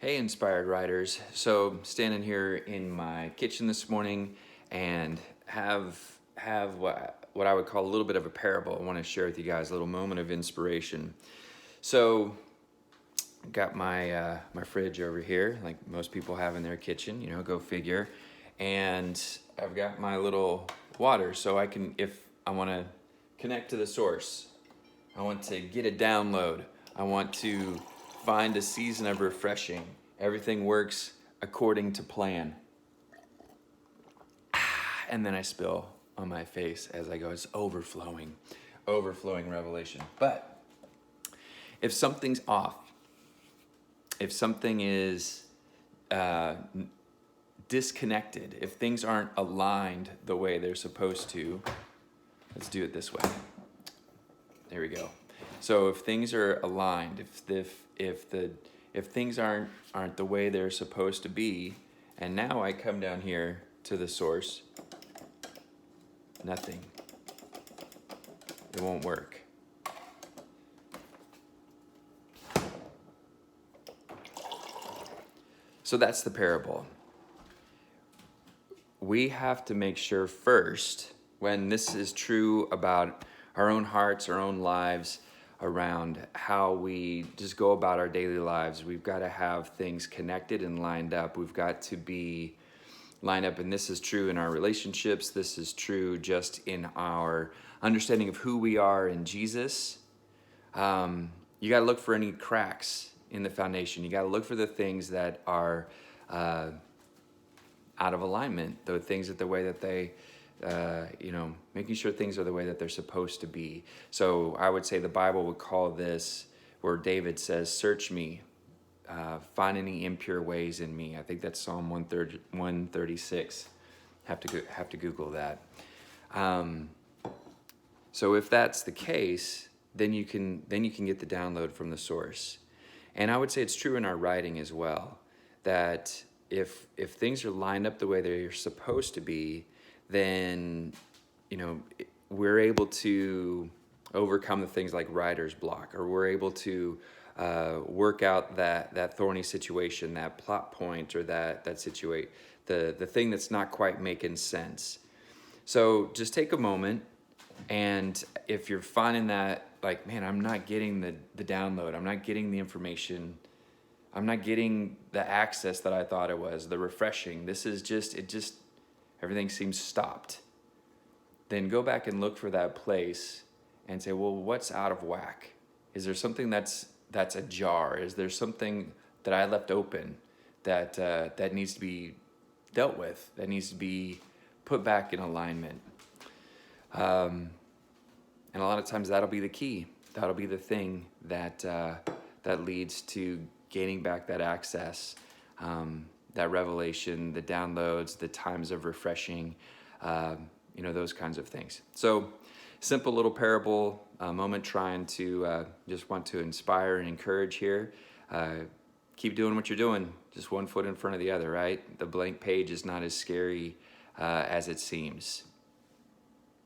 Hey, inspired writers. So, standing here in my kitchen this morning and have what I would call a little bit of a parable. I want to share with you guys a little moment of inspiration. So, got my fridge over here, like most people have in their kitchen. Go figure. And I've got my little water, so I can, if I want to connect to the source, I want to get a download. I want to find a season of refreshing. Everything works according to plan. And then I spill on my face as I go. It's overflowing revelation. But if something's off, if something is disconnected, if things aren't aligned the way they're supposed to, let's do it this way. There we go. So if things are aligned, if things aren't the way they're supposed to be, and now I come down here to the source, nothing. It won't work. So that's the parable. We have to make sure first, when this is true about our own hearts, our own lives, around how we just go about our daily lives, we've got to have things connected and lined up. We've got to be lined up, and this is true in our relationships. This is true just in our understanding of who we are in Jesus. You got to look for any cracks in the foundation. You got to look for the things that are out of alignment, the things that the way that they, making sure things are the way that they're supposed to be. So I would say the Bible would call this, where David says, "Search me, find any impure ways in me." I think that's Psalm 136. Have to Google that. So if that's the case, then you can get the download from the source. And I would say it's true in our writing as well, that if things are lined up the way they're supposed to be, then we're able to overcome the things like writer's block, or we're able to work out that thorny situation, that plot point, or that the thing that's not quite making sense. So just take a moment, and if you're finding that, like, man, I'm not getting the download, I'm not getting the information, I'm not getting the access that I thought it was, the refreshing, everything seems stopped, then go back and look for that place and say, well, what's out of whack? Is there something that's ajar? Is there something that I left open that needs to be dealt with, that needs to be put back in alignment? And a lot of times that'll be the key. That'll be the thing that leads to gaining back that access, that revelation, the downloads, the times of refreshing, those kinds of things. So, simple little parable moment, trying to just want to inspire and encourage here. Keep doing what you're doing, just one foot in front of the other, right? The blank page is not as scary as it seems.